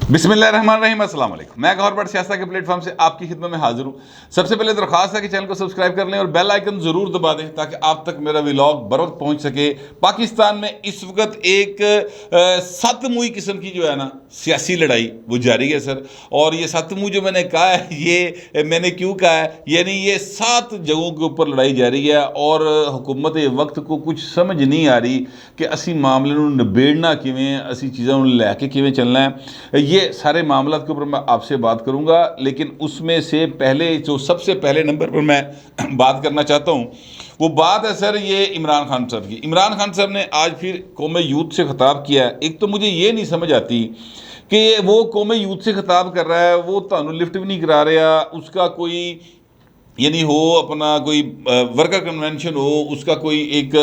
बिस्मिल्लाहिर्रहमानिर्रहीम, अस्सलाम वालेकुम। मैं गौहर बट सियासत के प्लेटफॉर्म से आपकी खिदमत में हाजिर हूँ। सबसे पहले दरख्वास्त है कि चैनल को सब्सक्राइब कर लें और बेल आइकन ज़रूर दबा दें ताकि आप तक मेरा व्लॉग बर वक्त पहुँच सके। पाकिस्तान में इस वक्त एक सतमुई किस्म की जो है ना सियासी लड़ाई वो जारी है सर। और ये सतमुई जो मैंने कहा है, ये मैंने क्यों कहा है, यानी ये 7 जगहों के ऊपर लड़ाई जारी है और हुकूमत वक्त को कुछ समझ नहीं आ रही कि असी मामले ਨੂੰ ਨਿਬੇੜਨਾ ਕਿਵੇਂ, ਅਸੀਂ चीज़ों ਨੂੰ ਲੈ के किਵੇਂ चलना है। ये सारे मामला के ऊपर मैं आपसे बात करूंगा, लेकिन उसमें से पहले जो सबसे पहले नंबर पर मैं बात करना चाहता हूं वो बात है सर ये इमरान खान साहब की। इमरान खान साहब ने आज फिर कौम यूथ से खिताब किया है। एक तो मुझे ये नहीं समझ आती कि वो कौम यूथ से खिताब कर रहा है, वो ਤੁਹਾਨੂੰ लिफ्ट भी नहीं करा रहा, उसका कोई यानी हो अपना कोई वर्कर कन्वेंशन हो, उसका कोई एक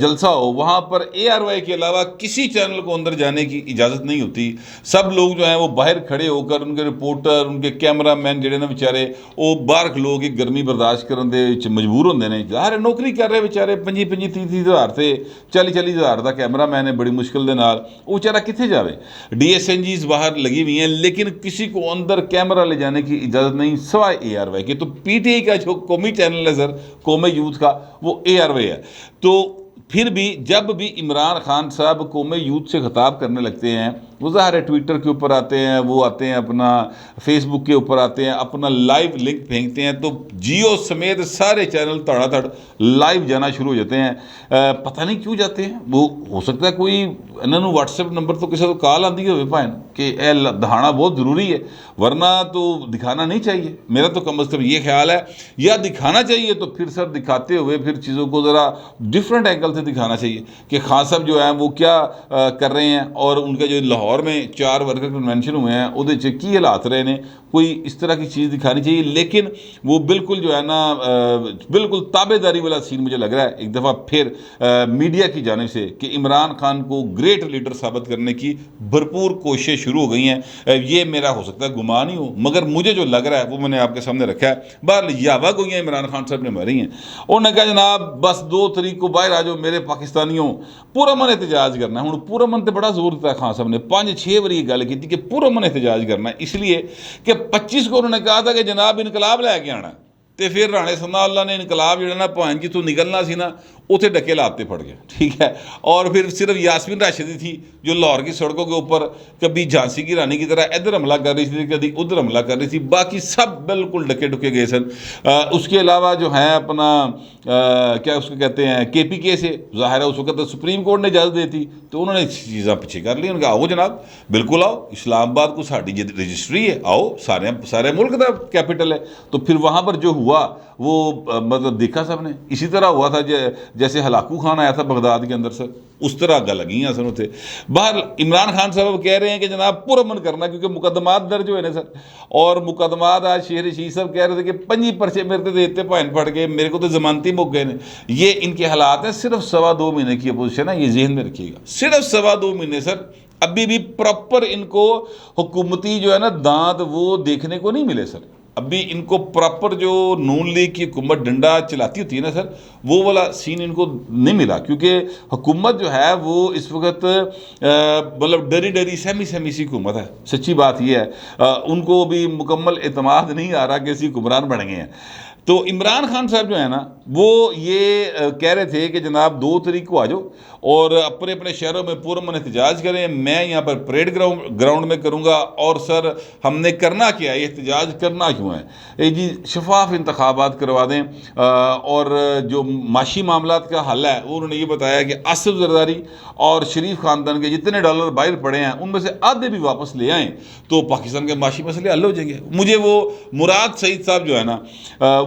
जलसा हो, वहाँ पर ARY के अलावा किसी चैनल को अंदर जाने की इजाज़त नहीं होती। सब लोग जो हैं वो बाहर खड़े होकर उनके रिपोर्टर, उनके कैमरा मैन जोड़े ना बेचारे वो बाहर खलो के गर्मी बर्दाश्त करने दे मजबूर होंगे ने। ज़ाहिर नौकरी कर रहे बेचारे 25-30 हज़ार से 40 हज़ार का कैमरा मैन है, बड़ी मुश्किल के नाल वो बेचारा कितने जावे। DSNGs बाहर लगी हुई हैं, लेकिन किसी को अंदर कैमरा ले जाने की इजाज़त नहीं सिवाय ARY के। तो PTI का जो कौमी चैनल है सर, कौमी यूथ का, वो ARY है। तो फिर भी जब भी इमरान खान साहब कौमी यूथ से खिताब करने लगते हैं, वो ज़ाहिर है ट्विटर के ऊपर आते हैं, वो आते हैं अपना फेसबुक के ऊपर आते हैं, अपना लाइव लिंक फेंकते हैं, तो जियो समेत सारे चैनल धड़ाधड़ लाइव जाना शुरू हो जाते हैं। पता नहीं क्यों जाते हैं, वो हो सकता है कोई इन्होंने व्हाट्सएप नंबर तो किसी को कॉल आती हो भाई कि दिखाना बहुत ज़रूरी है, वरना तो दिखाना नहीं चाहिए। मेरा तो कम अज़ कम ये ख्याल है, या दिखाना चाहिए तो फिर सर दिखाते हुए फिर चीज़ों को ज़रा डिफरेंट एंगल से दिखाना चाहिए कि खान साहब जो है वो क्या कर रहे हैं। और उनके जो लाहौर में 4 वर्कर कन्वेंशन हुए हैं उहदे च की हालात रहे हैं, कोई इस तरह की चीज़ दिखानी चाहिए। लेकिन वो बिल्कुल जो है ना बिल्कुल ताबेदारी वाला सीन मुझे लग रहा है एक दफ़ा फिर मीडिया की जानिब से कि इमरान खान को ग्रेट लीडर साबित करने की भरपूर कोशिशें शुरू हो गई हैं। ये मेरा हो सकता है गुमान ही हो, मगर मुझे जो लग रहा है वो मैंने आपके सामने रखा है। बाहर यावा गोइयाँ इमरान खान साहब ने मारी हैं। उन्होंने कहा जनाब बस 2 तारीख को बाहर आ जाओ मेरे पाकिस्तानियों, पूरा मन एहतजाज करना है। हूँ पूरा मन तो बड़ा जोर दिता खान साहब ने, 5-6 बारी गल की कि पूरा मन एहतजाज करना है, इसलिए कि 25 को उन्होंने कहा था कि जनाब इनकलाब लैके आना। तो फिर राणे सनाउल्लाह ने इनकलाब जो ना भावें जितों निकलना सी ना उसे डके लाते पड़ गए, ठीक है। और फिर सिर्फ यास्मीन राशिदी थी जो लाहौर की सड़कों के ऊपर कभी झांसी की रानी की तरह इधर हमला कर रही थी, कभी उधर हमला कर रही थी, बाकी सब बिल्कुल डके डुके गए सन। उसके अलावा जो है अपना क्या उसको कहते हैं KPK से, ज़ाहिर है उस वक्त तो सुप्रीम कोर्ट ने इजाज़त दी थी, तो उन्होंने चीज़ें पीछे कर ली। उन्होंने कहा आओ जनाब बिल्कुल आओ, इस्लामाबाद को साड़ी रजिस्ट्री है, आओ सारे मुल्क का कैपिटल है। तो फिर वहाँ पर जो हुआ वो मतलब देखा सबने, इसी तरह हुआ था जैसे हलाकू खान आया था बगदाद के अंदर सर, उस तरह गल लगी हैं सन उसे। बाहर इमरान खान साहब कह रहे हैं कि जनाब पूरा मन करना क्योंकि मुकदमात दर्ज हुए ने सर। और मुकदमात आज शेर रशीद साहब कह रहे थे कि 25 पर्चे मेरे तो देते भाइन पड़ गए, मेरे को तो जमानती मुक गए ने। ये इनके हालात हैं। सिर्फ 2.25 महीने की अपोजिशन है, ये जहन में रखिएगा, सिर्फ 2.25 महीने सर। अभी भी प्रॉपर इनको हुकूमती जो है ना दांत वो देखने को नहीं मिले सर। अभी इनको प्रॉपर जो नून लीग की हुकूमत डंडा चलाती होती है ना सर, वो वाला सीन इनको नहीं मिला, क्योंकि हुकूमत जो है वो इस वक्त मतलब डरी सहमी सी हुकूमत है। सच्ची बात ये है, उनको भी मुकम्मल एतमाद नहीं आ रहा कि ऐसी हुक्मरान बन गए हैं। तो इमरान खान साहब जो है ना वो ये कह रहे थे कि जनाब 2 तारीख को आ जाओ और अपने अपने शहरों में पुरअमन एहतजाज करें, मैं यहाँ पर परेड ग्राउंड में करूँगा। और सर हमने करना क्या है, एहतजाज करना क्यों है, ये जी शफाफ इंतखाबात करवा दें। और जो माशी मामलात का हल है वो उन्होंने ये बताया कि आसिफ जरदारी और शरीफ ख़ानदान के जितने डॉलर बाहर पड़े हैं उनमें से आधे भी वापस ले आएँ तो पाकिस्तान के माशी मसले हल हो जाएंगे। मुझे वो मुराद सईद साहब जो है ना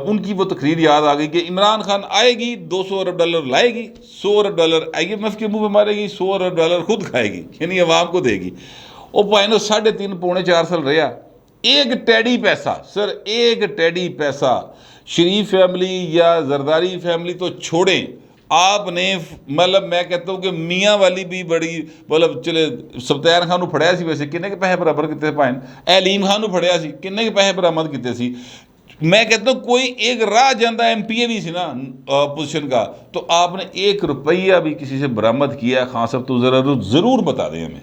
उनकी वो तकरीर याद आ गई कि इमरान खान आएगी $200 अरब लाएगी, $100 अरब IMF के मुंह पे मारेगी, $100 अरब खुद खाएगी, यानी अवाम को देगी। और भाई 3.5-4 साल रहा, एक टेडी पैसा सर, एक टेडी पैसा शरीफ फैमिली या जरदारी फैमिली तो छोड़ें, आपने मतलब मैं कहता हूँ कि मियाँ वाली भी बड़ी मतलब चले सब्तैर खान फड़िया सी, वैसे किन्ने के पैसे बराबर किते भाइन, एलीम खान फड़िया सी, किन्ने के पैसे बरामद किते सी। मैं कहता हूँ कोई एक राह जाता MPA भी सी ना पोजिशन का, तो आपने 1 रुपया भी किसी से बरामद किया खान साहब तो ज़रा ज़रूर बता दें हमें।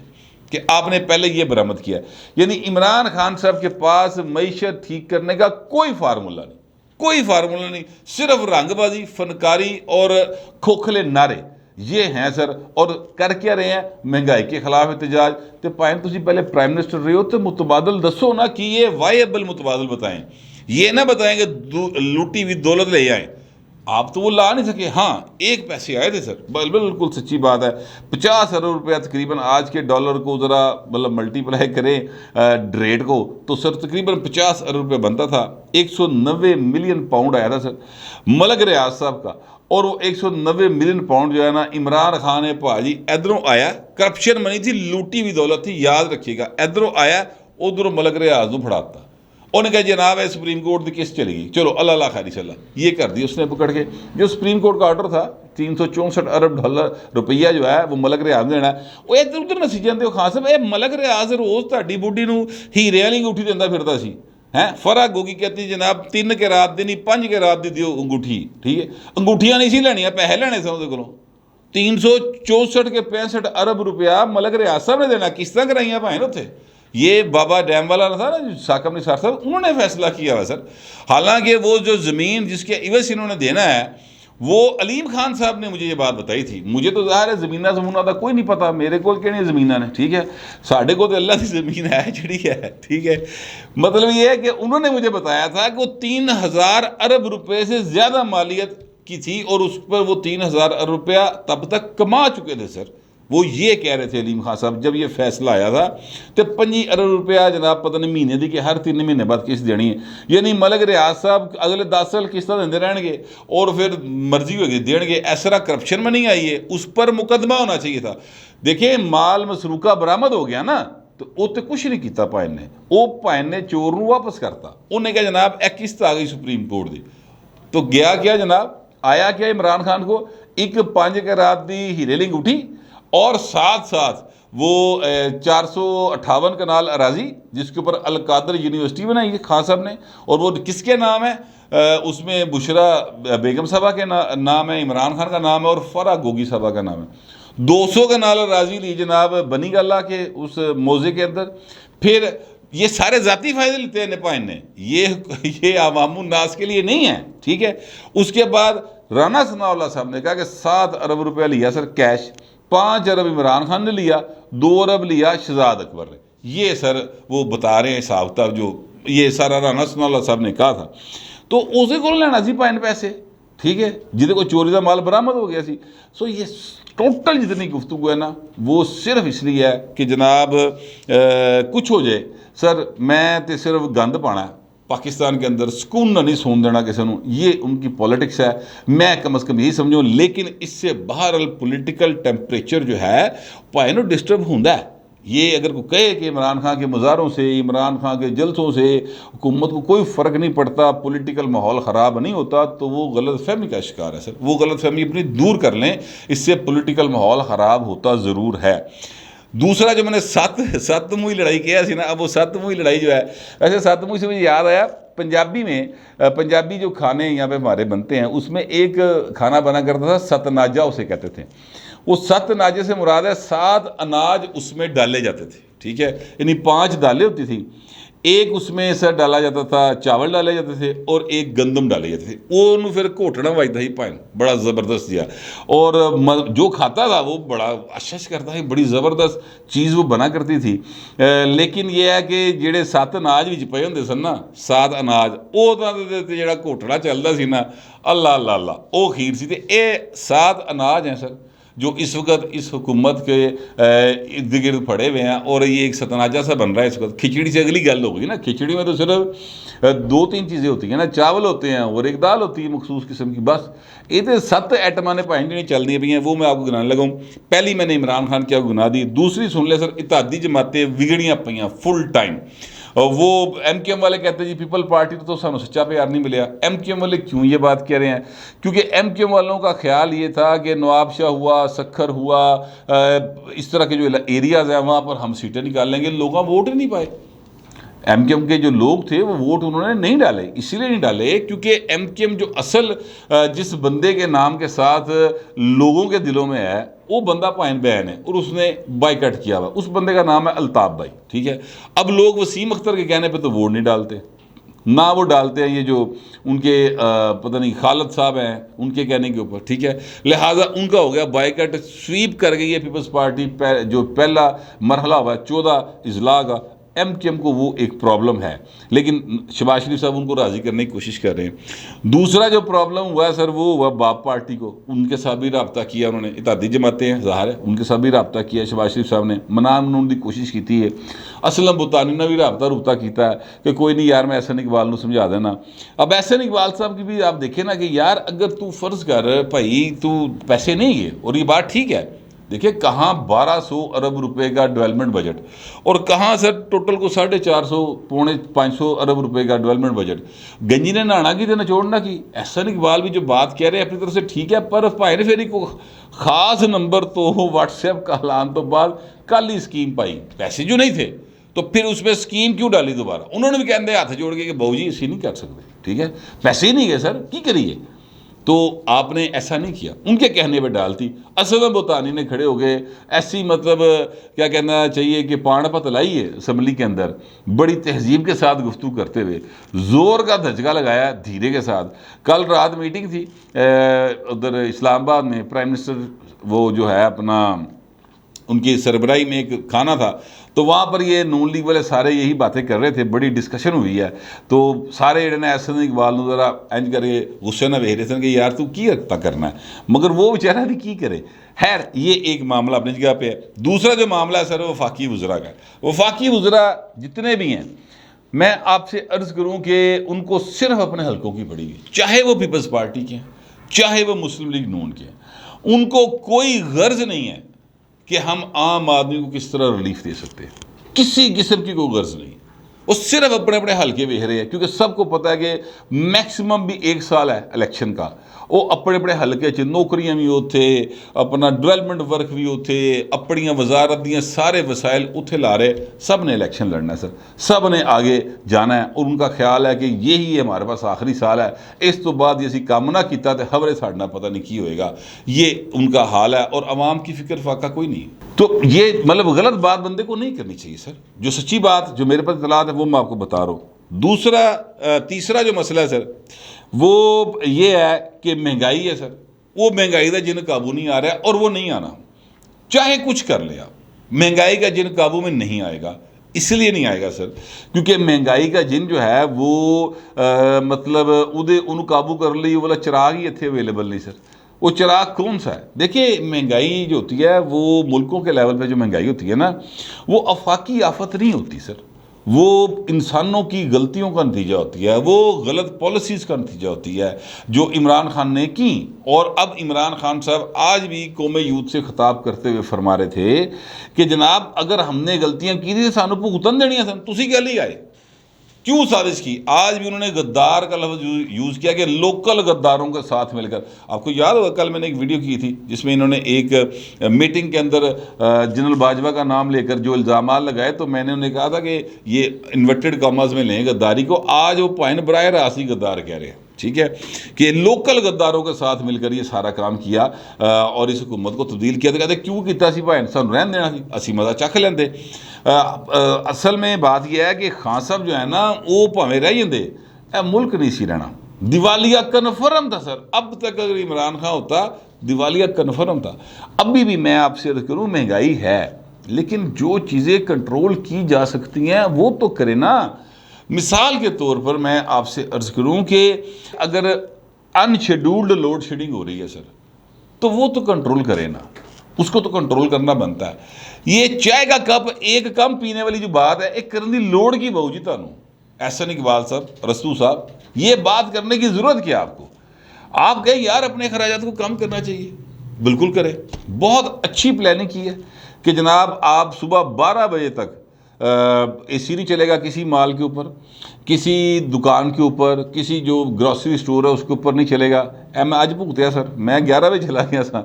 कि आपने पहले ये बरामद किया। यानी इमरान खान साहब के पास मईशत ठीक करने का कोई फार्मूला नहीं, कोई फार्मूला नहीं, सिर्फ रंगबाजी, फनकारी और खोखले नारे ये हैं सर। और कर क्या रहे हैं? महंगाई के खिलाफ एहतजाज। तो भावें तुम पहले प्राइम मिनिस्टर रहे हो तो मुतबादल दसो ना कि ये वायबल मुतबादल बताएं, ये ना बताएं कि लूटी हुई दौलत ले आए। आप तो वो ला नहीं सके। हाँ, एक पैसे आए थे सर, बिल्कुल सच्ची बात है। 50 अरब रुपया तकरीबन आज के डॉलर को ज़रा मतलब मल्टीप्लाई करें रेट को, तो सर तकरीबन 50 अरब रुपया बनता था। 190 मिलियन पाउंड आया था सर मलक रियाज साहब का। और वो 190 मिलियन पाउंड जो है ना, इमरान खान ने भाजी इधरों आया, करप्शन मनी थी, लूटी हुई दौलत थी, याद रखिएगा। इधरों आया, उधरों मलक रियाज को फड़ाता। उन्हें कहा जनाब है सुप्रीम कोर्ट की केस चलेगी, चलो अल्लाह खैरी सल्ला, ये कर दी उसने पकड़ के। जो सुप्रीम कोर्ट का ऑर्डर था 364 अरब रुपया जो है वो मलक रियाज ने देना। वो इधर उधर नसी जाते हो खान साहब, ये मलक रियाज रोज़ ताड़ी बुढ़ी नूं हीरे वाली अंगूठी देंदा फिरदा सी हैं। फर्क होगी कहती जनाब 3 के रात दी नहीं 5 के रात दी दियो अंगूठी, ठीक है। अंगूठियां नहीं सी लैनियां, पैसे लैने थे उहदे कोलों। 364 के 65 अरब रुपया मलक रियाज साहब ने देना, किस्तां कराइयां भाएं उत्थे। ये बाबा डैम वाला था ना साकब निसार साहब, उन्होंने फैसला किया हुआ सर। हालांकि वो जो ज़मीन जिसके इवज इन्होंने देना है वो अलीम खान साहब ने मुझे ये बात बताई थी। मुझे तो ज़ाहिर है ज़मीना ज़मूना का कोई नहीं पता, मेरे को कहनी ज़मीना ने, ठीक है। साढ़े को तो अल्लाह की ज़मीन है जड़ी है, ठीक है। मतलब ये है कि उन्होंने मुझे बताया था कि वो 3000 अरब रुपये से ज़्यादा मालियत की थी और उस पर वो 3000 अरब रुपया तब तक कमा चुके थे सर। वो ये कह रहे थे अलीम खान साहब जब ये फैसला आया था, तो 25 अरब रुपया जनाब पता नहीं महीने की कि हर 3 महीने बाद किस्त देनी है। यानी मलक रियाज साहब अगले 10 साल किस्तां देंदे रहेंगे और फिर मर्जी होगी देंगे। इस तरह करप्शन में नहीं आई है, उस पर मुकदमा होना चाहिए था। देखिए माल मसरूका बरामद हो गया ना, तो वो तो कुछ नहीं किया भाई ने, वो भाई ने चोर नूं वापस करता। उन्हें कहा जनाब एक किस्त आ गई सुप्रीम कोर्ट की, तो गया क्या जनाब, आया क्या इमरान खान को एक 5 के रात की हीरे वाली अंगूठी और साथ साथ वो 458 कनाल अराजी जिसके ऊपर अलकादर यूनिवर्सिटी बनाई है खान साहब ने, और वो किसके नाम है? उसमें बुशरा बेगम साहबा के नाम है, इमरान खान का नाम है और फरा गोगी साहबा का नाम है। 200 कनाल अराजी ली जनाब बनी गल्ला के उस मौजे के अंदर। फिर ये सारे ज़ाती फ़ायदे लेते हैं नेपाइन ने, ये आवामुन नास के लिए नहीं है, ठीक है। उसके बाद राना सनाउल्लाह साहब ने कहा कि 7 अरब रुपया लिया सर कैश, 5 अरब इमरान खान ने लिया, 2 अरब लिया शहजाद अकबर ने। ये सर वो बता रहे हैं हिसाब किताब जो ये सारा राना सनाउल्लाह साहब ने कहा था। तो उसे को लेना सी पाइन पैसे, ठीक है, जिदे को चोरी का माल बरामद हो गया सी। सो ये टोटल जितनी गुफ्तगू है ना वो सिर्फ इसलिए है कि जनाब कुछ हो जाए सर, मैं तो सिर्फ गंद पाना है पाकिस्तान के अंदर, सुकून नहीं सोन देना किसी को, ये उनकी पॉलिटिक्स है। मैं कम अज़ कम यही समझूँ, लेकिन इससे बहरहाल पॉलिटिकल टेम्परेचर जो है भाई ना डिस्टर्ब होता है। ये अगर कोई कहे कि इमरान खान के मज़ारों से, इमरान खान के जलसों से हुकूमत को कोई फ़र्क नहीं पड़ता, पॉलिटिकल माहौल ख़राब नहीं होता, तो वो गलत फहमी का शिकार है सर। वो गलत फहमी अपनी दूर कर लें, इससे पॉलिटिकल माहौल ख़राब होता ज़रूर है। दूसरा जो मैंने सतमुही लड़ाई किया सी ना, अब वो सतमुही लड़ाई जो है, वैसे सतमुही से मुझे याद आया पंजाबी में, पंजाबी जो खाने यहाँ पे हमारे बनते हैं उसमें एक खाना बना करता था सतनाजा उसे कहते थे। वो सतनाजे से मुराद है 7 अनाज उसमें डाले जाते थे, ठीक है, यानी 5 दालें होती थी। एक उसमें सर डाला जाता था, चावल डाले जाते थे और एक गंदम डाले जाते थे। वो फिर घोटना वाजता ही पाइन बड़ा ज़बरदस्त दिया, और जो खाता था वो बड़ा अच्छा करता है, बड़ी ज़बरदस्त चीज़ वो बना करती थी। लेकिन ये है कि जेडे 7 अनाज भी पे होंगे सन ना, 7 अनाज वो जो घोटना चलता सी ना, अल्लाह अल्लाह अल्लाह, वो खीर सी। ते ये 7 अनाज हैं सर जो इस वक्त इस हुकूमत के इर्द गिर्द पड़े हुए हैं, और ये एक सतनाजा सा बन रहा है इस वक्त। खिचड़ी से अगली गल होगी ना, खिचड़ी में तो सिर्फ 2-3 चीज़ें होती हैं ना, चावल होते हैं और एक दाल होती है मखसूस किस्म की, बस। ये तो 7 आइटमां ने भाई जी चल रही हैं, वो मैं आपको गिनाने लगा हूँ। पहली मैंने इमरान खान की आपको गिना दी। दूसरी सुन ले सर, इत्तेहादी जमातें बिगड़ियाँ पईयां फुल टाइम। वो MKM वाले कहते हैं जी पीपल पार्टी तो सानू सच्चा प्यार नहीं मिला। MKM वाले क्यों ये बात कह रहे हैं? क्योंकि MKM वालों का ख्याल ये था कि नवाब शाह हुआ, सखर हुआ, इस तरह के जो एरियाज़ हैं वहाँ पर हम सीटें निकाल लेंगे। लोग वोट ही नहीं पाए। एमकेएम के जो लोग थे वो वोट उन्होंने नहीं डाले, इसीलिए नहीं डाले क्योंकि एमकेएम जो असल जिस बंदे के नाम के साथ लोगों के दिलों में है वो बंदा पाइन बहन है और उसने बाइकआउट किया हुआ, उस बंदे का नाम है अल्ताफ भाई, ठीक है। अब लोग वसीम अख्तर के कहने पे तो वोट नहीं डालते, ना वो डालते हैं ये जो उनके पता नहीं खालिद साहब हैं उनके कहने के ऊपर, ठीक है। लिहाजा उनका हो गया बाइकआउट, स्वीप कर गई है पीपल्स पार्टी। जो पहला मरहला हुआ है 14 इजला का, एमकेएम को वो एक प्रॉब्लम है, लेकिन शहबाज शरीफ साहब उनको राज़ी करने की कोशिश कर रहे हैं। दूसरा जो प्रॉब्लम हुआ है सर वो हुआ बाप पार्टी को, उनके साथ भी रब्ता किया उन्होंने, इत्तेहादी जमातें हैं ज़ाहिर है, उनके साथ भी रब्ता किया शहबाज शरीफ साहब ने, मनाने की कोशिश की है। असलम बुतानी ने भी रब्ता किया है कि कोई नहीं यार मैं एहसन इकबाल को समझा देना। अब एहसन इकबाल साहब की भी आप देखें ना कि यार अगर तू फ़र्ज़ कर भाई तू पैसे नहीं है, और ये बात ठीक है, देखिए कहाँ 1200 अरब रुपए का डेवलपमेंट बजट और कहाँ सर टोटल को 450 पौने 500 अरब रुपए का डेवलपमेंट बजट। गंजी ने नहाना की तो निचोड़ना की। एहसन इकबाल भी जो बात कह रहे हैं अपनी तरफ से ठीक है, पर भाई ने फेरी को खास नंबर तो व्हाट्सएप का ऐलान तो बाद कल ही स्कीम पाई, पैसे जो नहीं थे तो फिर उसमें स्कीम क्यों डाली दोबारा। उन्होंने भी कहते हाथ जोड़ के कि बहू जी इसी नहीं कर सकते, ठीक है, पैसे ही नहीं गए सर की करिए, तो आपने ऐसा नहीं किया, उनके कहने पे डालती। असलम बुतानी ने खड़े हो गए ऐसी मतलब क्या कहना चाहिए कि पाणपत लाई है असम्बली के अंदर, बड़ी तहजीब के साथ गुफ्तगू करते हुए ज़ोर का धचका लगाया धीरे के साथ। कल रात मीटिंग थी उधर इस्लामाबाद में, प्राइम मिनिस्टर वो जो है अपना उनकी सरबराही में एक खाना था, तो वहाँ पर ये नून लीग वाले सारे यही बातें कर रहे थे, बड़ी डिस्कशन हुई है। तो सारे जने एहसन इकबाल जरा इंज करके गुस्से ना वेख रहे थे कि यार तू की रखता करना है, मगर वो बेचारा भी की करे। खैर ये एक मामला अपनी जगह पे है। दूसरा जो मामला है सर वो वफाकी वज़रा का है। वफाकी वज़रा जितने भी हैं मैं आपसे अर्ज़ करूँ कि उनको सिर्फ अपने हलकों की पड़ी हुई, चाहे वो पीपल्स पार्टी के हैं चाहे वो मुस्लिम लीग नून के हैं, उनको कोई गर्ज नहीं है कि हम आम आदमी को किस तरह रिलीफ दे सकते हैं, किसी किस्म की कोई गर्ज नहीं। वो सिर्फ अपने अपने हल्के वेख रहे हैं क्योंकि सबको पता है कि मैक्सिमम भी 1 साल है इलेक्शन का, वो अपने अपने हल्के च नौकरियां भी उत्थे, अपना डेवलपमेंट वर्क भी उत्थे, अपनियां वजारत दियां सारे वसाइल उत्थे ला रहे। सब ने इलेक्शन लड़ना है सर, सब ने आगे जाना है और उनका ख्याल है कि यही हमारे पास आखिरी साल है, इस तो बाद असी काम ना किया तो खबरें साढ़ना पता नहीं की होएगा। ये उनका हाल है और अवाम की फिक्र फाका कोई नहीं। तो ये मतलब गलत बात बंदे को नहीं करनी चाहिए सर। जो सच्ची बात जो मेरे पास इतलात है वो मैं आपको बता रहा हूँ। तीसरा जो मसला है सर वो ये है कि महंगाई है सर, वो महंगाई का जिन काबू नहीं आ रहा है और वो नहीं आना, चाहे कुछ कर ले आप, महंगाई का जिन काबू में नहीं आएगा। इसलिए नहीं आएगा सर क्योंकि महंगाई का जिन जो है वो मतलब उन्हें काबू कर ली वाला चिराग ही इतने अवेलेबल नहीं सर। वो चिराग कौन सा है? देखिए महंगाई जो होती है वो मुल्कों के लेवल पे जो महंगाई होती है ना, वो आफाकी आफत नहीं होती सर, वो इंसानों की गलतियों का नतीजा होती है, वो गलत पॉलिसीज़ का नतीजा होती है जो इमरान खान ने की। और अब इमरान खान साहब आज भी कौम यूथ से खिताब करते हुए फरमा रहे थे कि जनाब अगर हमने गलतियां की थी सानू भुगतन देनियां सन, तुसी क्या लिए आए, क्यों साजिश की। आज भी उन्होंने गद्दार का लफ्ज़ यूज़ किया कि लोकल गद्दारों के साथ मिलकर। आपको याद होगा कल मैंने एक वीडियो की थी जिसमें इन्होंने एक मीटिंग के अंदर जनरल बाजवा का नाम लेकर जो इल्ज़ाम लगाए, तो मैंने उन्हें कहा था कि ये इन्वर्टेड कॉमर्स में लें गद्दारी को। आज वो पाइन बराए रासी गद्दार कह रहे हैं, ठीक है, कि लोकल गद्दारों के साथ मिलकर ये सारा काम किया और इस हुकूमत को तब्दील किया। तो कहते क्यों किया सी भाई, सानू रहन देना सी, असी मज़ा चख लेंदे। असल में बात यह है कि खान साहब जो है ना वो भावें रह जाते, मुल्क नहीं सी रहना। दिवालिया कन्फर्म था सर, अब तक अगर इमरान खान होता दिवालिया कन्फर्म था। अभी भी मैं आपसे अर्ज़ करूँ महंगाई है, लेकिन जो चीज़ें कंट्रोल की जा सकती हैं वो तो करे ना। मिसाल के तौर पर मैं आपसे अर्ज़ करूं कि अगर अनशेड्यूल्ड लोड शेडिंग हो रही है सर, तो वो तो कंट्रोल करे ना, उसको तो कंट्रोल करना बनता है। ये चाय का कप एक कम पीने वाली जो बात है एक करने की लोड़ की बहु जी थानू एहसन इकबाल साहब, रसूल साहब, ये बात करने की ज़रूरत क्या आपको? आप कहें यार अपने खराजात को कम करना चाहिए, बिल्कुल करें। बहुत अच्छी प्लानिंग की है कि जनाब आप सुबह 12 बजे तक एसी नहीं चलेगा किसी माल के ऊपर, किसी दुकान के ऊपर, किसी जो ग्रॉसरी स्टोर है उसके ऊपर नहीं चलेगा। मैं आज भुगतया सर, मैं 11 बजे चला गया था,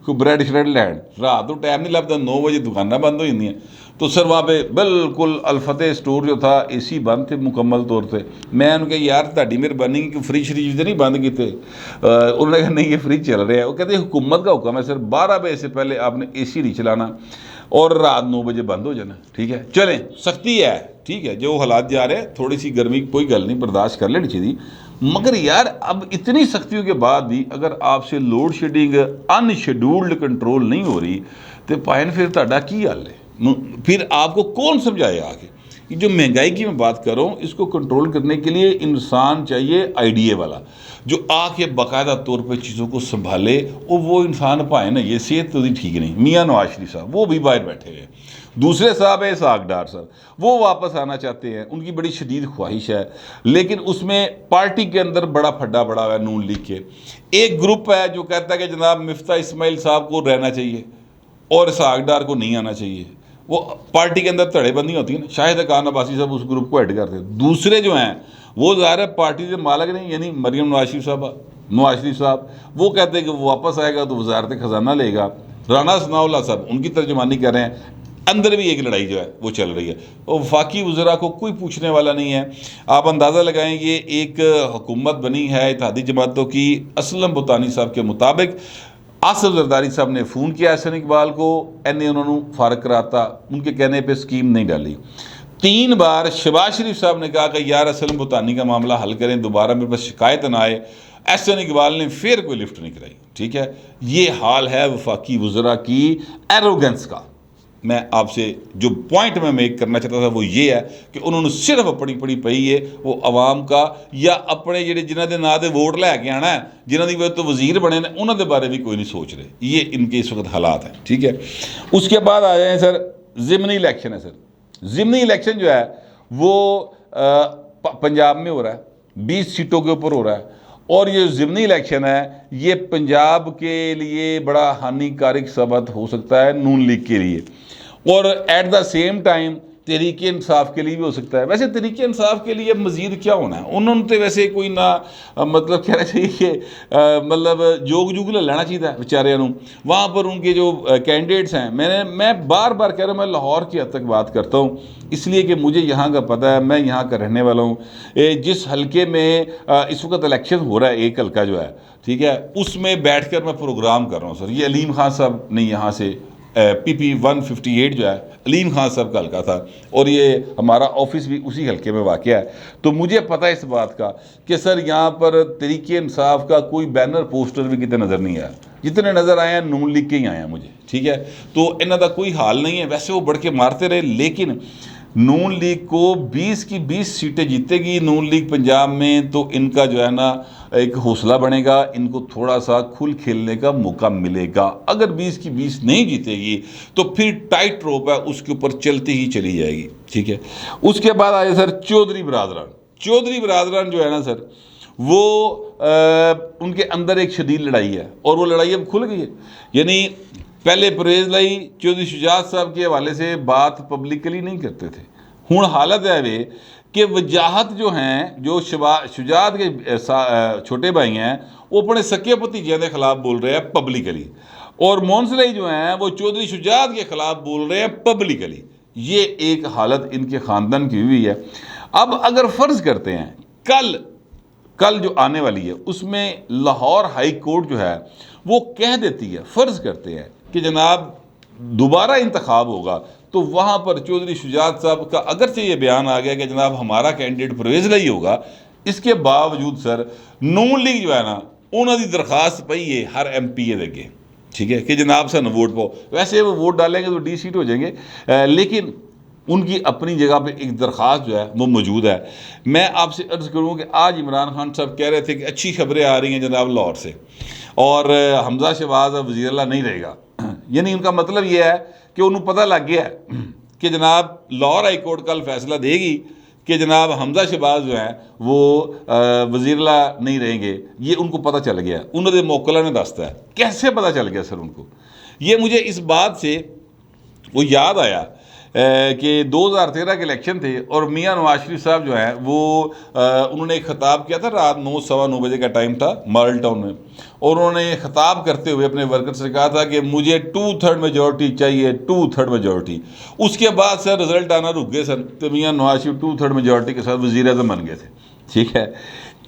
कोई ब्रैड श्रैड लैन रात को टाइम नहीं लगता, 9 बजे दुकाना बंद हो जाती तो सर वहाँ पे बिल्कुल अलफतेह स्टोर जो था AC बंद थे मुकम्मल तौर पर। मैं उनके यार ताड़ी मेहरबानी कि फ्रिज श्रिज तो नहीं बंद किए? उन्होंने कहा नहीं ये फ्रिज चल रहे हैं। वो कहते हुकूमत का हुक्म है सर 12 बजे से पहले आपने AC नहीं चलाना और रात 9 बजे बंद हो जाना, ठीक है। चलें सख्ती है, ठीक है, जो हालात जा रहे हैं थोड़ी सी गर्मी कोई गल नहीं, बर्दाश्त कर लेनी चाहिए। मगर यार अब इतनी सख्तियों के बाद भी अगर आपसे लोड शेडिंग अनशेड्यूल्ड कंट्रोल नहीं हो रही तो पायन फिर ताड़ा की हाल है? फिर आपको कौन समझाएगा आगे? जो महंगाई की मैं बात कर रहा हूँ इसको कंट्रोल करने के लिए इंसान चाहिए आइडिया वाला, जो आके बाकायदा तौर पे चीज़ों को संभाले। और वो इंसान पाए ना, ये सेहत तो ठीक नहीं। मियाँ नवाज शरीफ साहब वो भी बाहर बैठे हुए हैं, दूसरे साहब है इसहाक डार साहब, वो वापस आना चाहते हैं, उनकी बड़ी शदीद ख्वाहिश है, लेकिन उसमें पार्टी के अंदर बड़ा फड्डा बड़ा हुआ है नून लीग के। एक ग्रुप है जो कहता है कि जनाब मिफ्ता इस्माइल साहब को रहना चाहिए और इसहाक डार को नहीं आना चाहिए। वो पार्टी के अंदर धड़ेबंदी होती है ना, शाहिद खान अब्बासी साहब उस ग्रुप को हेड करते हैं। दूसरे जो हैं वो ज़ाहिर है पार्टी के मालिक नहीं, यानी मरियम नवाज शरीफ साहब वो कहते हैं कि वो वापस आएगा तो वजारत ख़जाना लेगा। राना सनाउल्लाह साहब उनकी तर्जुमानी कर रहे हैं। अंदर भी एक लड़ाई जो है वो चल रही है और वफाकी वज़रा को कोई पूछने वाला नहीं है। आप अंदाज़ा लगाएं, ये एक हुकूमत बनी है इत्तेहादी जमातों की। असलम बुतानी साहब के मुताबिक आसिफ जरदारी साहब ने फ़ोन किया एहसन इकबाल को, एने उन्होंने फारग कराता, उनके कहने पे स्कीम नहीं डाली। 3 बार शहबाज शरीफ साहब ने कहा कि यार असलम बुतानी का मामला हल करें, दोबारा मेरे पास शिकायत ना आए। एहसन इकबाल ने फिर कोई लिफ्ट नहीं कराई, ठीक है। ये हाल है वफाकी वज़रा की एरोगेंस का। मैं आपसे जो पॉइंट मैं मेक करना चाहता था वो ये है कि उन्होंने सिर्फ अपनी पड़ी पई है वो आवाम का या अपने ਜਿਹੜੇ जिन्हों के नाँ से वोट लैके आना है, जिन्हों की वजह तो वजीर बने ने, उन्होंने बारे भी कोई नहीं सोच रहे। ये इनके इस वक्त हालात हैं, ठीक है। उसके बाद आ जाए सर ज़िमनी इलेक्शन है। सर ज़िमनी इलेक्शन जो है वो पंजाब में हो रहा है, 20 सीटों के ऊपर हो रहा है। और ये ज़िमनी इलेक्शन है ये पंजाब के लिए बड़ा हानिकारक साबित हो सकता है नून लीग के लिए, और at the same time Tehreek Insaf के लिए भी हो सकता है। वैसे तहरीक इंसाफ के लिए मज़ीद क्या होना है, उन्होंने तो वैसे कोई ना मतलब कहना चाहिए कि मतलब जोग जुग लेना चाहिए बेचारे वहाँ पर उनके जो कैंडिडेट्स हैं। मैं बार बार कह रहा हूँ, मैं लाहौर की हद तक बात करता हूँ इसलिए कि मुझे यहाँ का पता है, मैं यहाँ का रहने वाला हूँ। जिस हलके में इस वक्त इलेक्शन हो रहा है, एक हल्का जो है, ठीक है, उसमें बैठ कर मैं प्रोग्राम कर रहा हूँ। सर ये अलीम खान साहब ने यहाँ से PP 158 जो है अलीम खान साहब का हल्का था और ये हमारा ऑफिस भी उसी हल्के में वाक़ है। तो मुझे पता है इस बात का कि सर यहाँ पर तहरीक इंसाफ का कोई बैनर पोस्टर भी कितने नज़र नहीं आया, जितने नज़र आए हैं नून लीग के ही आए हैं मुझे, ठीक है। तो इन्हों का कोई हाल नहीं है। वैसे वो बढ़ के मारते रहे, लेकिन नून लीग को 20 की 20 सीटें जीतेगी नून लीग पंजाब में, तो इनका जो है ना एक हौसला बनेगा, इनको थोड़ा सा खुल खेलने का मौका मिलेगा। अगर 20 की 20 नहीं जीतेगी तो फिर टाइट रोप है उसके ऊपर चलती ही चली जाएगी, ठीक है। उसके बाद आए सर चौधरी बरादरान जो है ना सर वो उनके अंदर एक शदीद लड़ाई है और वो लड़ाई अब खुल गई है। यानी पहले परवेज़ लाई चौधरी शुजात साहब के हवाले से बात पब्लिकली नहीं करते थे, हुण हालत है वे कि वजाहत जो हैं, जो शुजात के छोटे भाई हैं वो अपने सके भतीजे के खिलाफ बोल रहे हैं पब्लिकली, और मोनसलाई जो हैं वो चौधरी शुजात के खिलाफ बोल रहे हैं पब्लिकली। ये एक हालत इनके ख़ानदान की हुई है। अब अगर फ़र्ज़ करते हैं कल जो आने वाली है उसमें लाहौर हाई कोर्ट जो है वो कह देती है, फ़र्ज़ करते हैं कि जनाब दोबारा इंतखाब होगा, तो वहाँ पर चौधरी शुजात साहब का अगरचे ये बयान आ गया कि जनाब हमारा कैंडिडेट परवेज़ लाई होगा, इसके बावजूद सर नून लीग जो है ना उन्होंने दरख्वास्त पई है हर MPA देगे, ठीक है, कि जनाब सन वोट पाओ। वैसे वो वोट डालेंगे तो D सीट हो जाएंगे, लेकिन उनकी अपनी जगह पे एक दरख्वास्त जो है वो मौजूद है। मैं आपसे अर्ज़ करूँ कि आज इमरान खान साहब कह रहे थे कि अच्छी खबरें आ रही हैं जनाब लाहौर से, और हमजा शहबाज अब वज़ीर-ए-आला नहीं रहेगा। यानी उनका मतलब ये है कि उन्हें पता लग गया है कि जनाब लाहौर हाई कोर्ट कल फैसला देगी कि जनाब हमजा शहबाज जो हैं वो वज़ीर-ए-आला नहीं रहेंगे। ये उनको पता चल गया, उन्होंने मोकला ने दसता है। कैसे पता चल गया सर उनको? ये मुझे इस बात से वो याद आया कि 2013 के इलेक्शन थे और मियां नवाज शरीफ साहब जो हैं वो उन्होंने एक खिताब किया था, रात 9 सवा 9 बजे का टाइम था मॉडल टाउन में, और उन्होंने खिताब करते हुए अपने वर्कर से कहा था कि मुझे 2/3 मेजॉरिटी चाहिए, 2/3 मेजॉरिटी। उसके बाद सर रिजल्ट आना रुक गए सर, तो मियां नवाज शरीफ 2/3 मेजॉरिटी के साथ वज़ीर आज़म बन गए थे। ठीक है,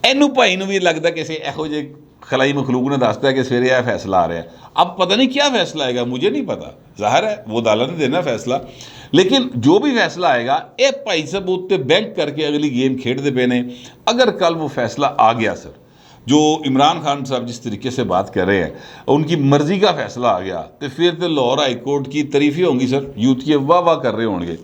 एनू भाई नूं भी लगता किसी एहो जे खलाई मखलूक ने दसता है कि सवेरे यह फैसला आ रहा है। अब पता नहीं क्या फैसला आएगा, मुझे नहीं पता, जाहिर है वो अदालत ने देना फैसला, लेकिन जो भी फैसला आएगा ये भाई साहब उत्ते बैंक करके अगली गेम खेडते पे ने। अगर कल वो फैसला आ गया सर, जो इमरान खान साहब जिस तरीके से बात कर रहे हैं, उनकी मर्जी का फैसला आ गया, तो फिर तो लाहौर हाई कोर्ट की तारीफें होंगी सर, यूथ की वाह वाह कर रहे होंगे।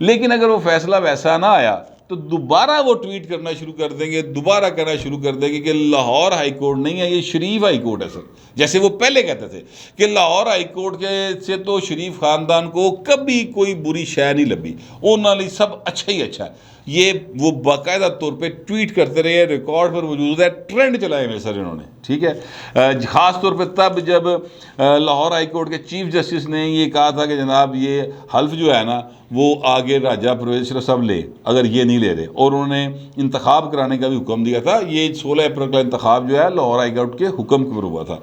लेकिन अगर वो फैसला वैसा ना आया तो दोबारा वो ट्वीट करना शुरू कर देंगे, दोबारा करना शुरू कर देंगे कि लाहौर हाई कोर्ट नहीं है, ये शरीफ हाई कोर्ट है सर। जैसे वो पहले कहते थे कि लाहौर हाई कोर्ट के से तो शरीफ खानदान को कभी कोई बुरी शय नहीं लगी, उन्होंने सब अच्छा ही अच्छा है। ये वो बाकायदा तौर पे ट्वीट करते रहे, रिकॉर्ड पर मौजूद है, ट्रेंड चलाए हुए सर इन्होंने। ठीक है, ख़ास तौर पे तब जब लाहौर हाई कोर्ट के चीफ जस्टिस ने ये कहा था कि जनाब ये हल्फ जो है ना वो आगे राजा परवेज़ अशरफ साहब ले, अगर ये नहीं ले रहे, और उन्होंने इंतखाब कराने का भी हुक्म दिया था। ये 16 अप्रैल का इंतखाब जो है लाहौर हाई कोर्ट के हुक्म के ऊपर हुआ था।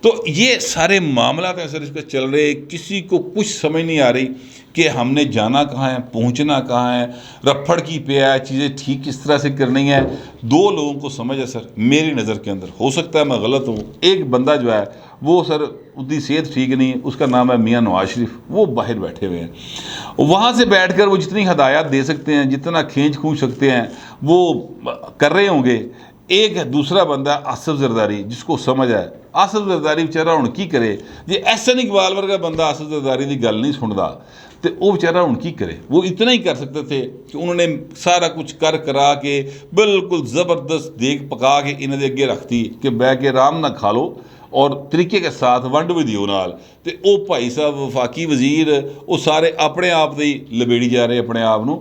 तो ये सारे मामला हैं सर, इस पर चल रहे, किसी को कुछ समझ नहीं आ रही कि हमने जाना कहाँ है, पहुँचना कहाँ है, रफड़ की पे है, चीज़ें ठीक किस तरह से करनी है। दो लोगों को समझ है सर मेरी नज़र के अंदर, हो सकता है मैं गलत हूँ। एक बंदा जो है वो सर उसकी सेहत ठीक नहीं, उसका नाम है मियां नवाज शरीफ, वो बाहर बैठे हुए हैं, वहाँ से बैठकर वो जितनी हदायत दे सकते हैं, जितना खींच खूंच सकते हैं वो कर रहे होंगे। एक है दूसरा बंदा आसिफ जरदारी, जिसको समझ है। आसिफ जरदारी बेचारा हुण की करे, जे एहसन इकबाल वर्गा बंदा आसिफ जरदारी की गल नहीं सुनता तो वो बेचारा हुण की करे। वो इतना ही कर सकते थे कि उन्होंने सारा कुछ कर करा के बिल्कुल ज़बरदस्त देग पका के इन्हां दे अगे रखती कि बह के आराम ना खा लो और तरीके के साथ वंड भी दियो नाल। ते ओ भाई साहब वफाकी वजीर वो सारे अपने आप ही लबेड़ी जा रहे अपने आप नूं।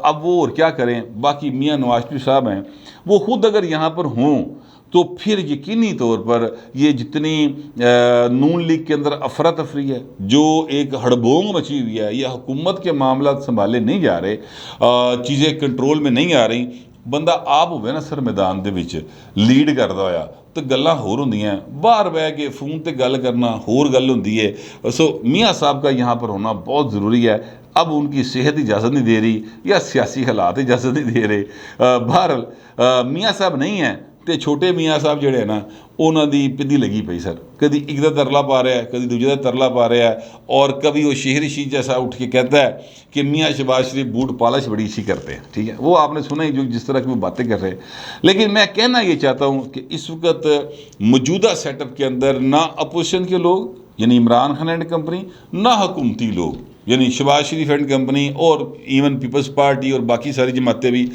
अब वो और क्या करें। बाकी मियां नवाज शरीफ साहब हैं, वो खुद अगर यहाँ पर हों तो फिर यकीनी तौर पर ये जितनी नून लीग के अंदर अफरा तफरी है, जो एक हड़बोंग मची हुई है, या हुकूमत के मामला संभाले नहीं जा रहे, चीज़ें कंट्रोल में नहीं आ रही, बंदा आप होवे ना सर मैदान दे विच लीड करदा होया तो गल्लां होर होंदियां, बाहर बह के फोन ते गल करना होर गल होंदी है। सो मियाँ साहब का यहाँ पर होना बहुत ज़रूरी है। अब उनकी सेहत इजाज़त नहीं दे रही या सियासी हालात इजाज़त नहीं दे रहे। बहरहाल मियाँ साहब नहीं है तो छोटे मियाँ साहब जोड़े है ना उन्हों की पिद्दी लगी पई सर, कभी एक का तरला पा रहा है, कभी दूजे का तरला पा रहा है, और कभी वो शहरी शीज जैसा उठ के कहता है कि मियाँ शहबाज शरीफ बूट पॉलिश बड़ी अच्छी करते हैं। ठीक है, वो आपने सुना ही जो जिस तरह की वो बातें कर रहे हैं। लेकिन मैं कहना ये चाहता हूँ कि इस वक्त मौजूदा सेटअप के अंदर ना अपोजिशन के लोग यानी इमरान खान एंड कंपनी, ना हुकूमती लोग यानी शहबाज शरीफ एंड कंपनी और इवन पीपल्स पार्टी और बाकी सारी जमातें भी,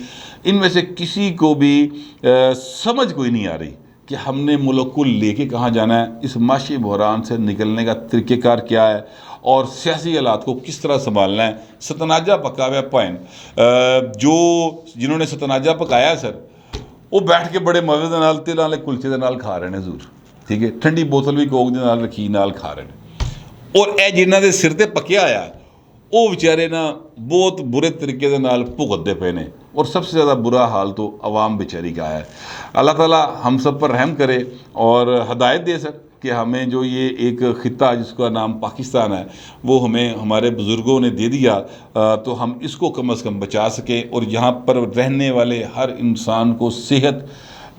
इनमें से किसी को भी समझ कोई नहीं आ रही कि हमने मुल्क को लेके कहाँ जाना है, इस माशी बहरान से निकलने का तरीक़ेकार क्या है और सियासी हालात को किस तरह संभालना है। सतनाजा पका हुआ भैन जो जिन्होंने सतनाजा पकाया सर, वो बैठ के बड़े मज़े के नाल तिल वाले कुलचे के नाल खा रहे हैं जरूर। ठीक है, ठंडी बोतल भी कोक दे नाल रखी नाल खा रहे हैं, और यह जिन्हों के सिर पर पकिया आया वो बेचारे ना बहुत बुरे तरीके के नाल भुगतते पे ने, और सबसे ज़्यादा बुरा हाल तो अवाम बेचारी का है। अल्लाह ताला हम सब पर रहम करे और हदायत दे सर कि हमें जो ये एक ख़ित्ता जिसका नाम पाकिस्तान है वो हमें हमारे बुज़ुर्गों ने दे दिया, तो हम इसको कम अज़ कम बचा सकें और यहाँ पर रहने वाले हर इंसान को सेहत,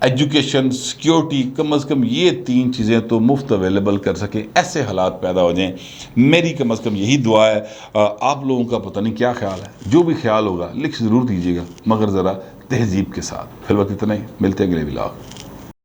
एजुकेशन, सिक्योरिटी, कम अज़ कम ये 3 चीज़ें तो मुफ्त अवेलेबल कर सकें, ऐसे हालात पैदा हो जाएं। मेरी कम अज़ कम यही दुआ है। आप लोगों का पता नहीं क्या ख्याल है, जो भी ख्याल होगा लिख ज़रूर दीजिएगा, मगर ज़रा तहज़ीब के साथ। फिलहाल इतना ही, मिलते हैं अगले व्लॉग।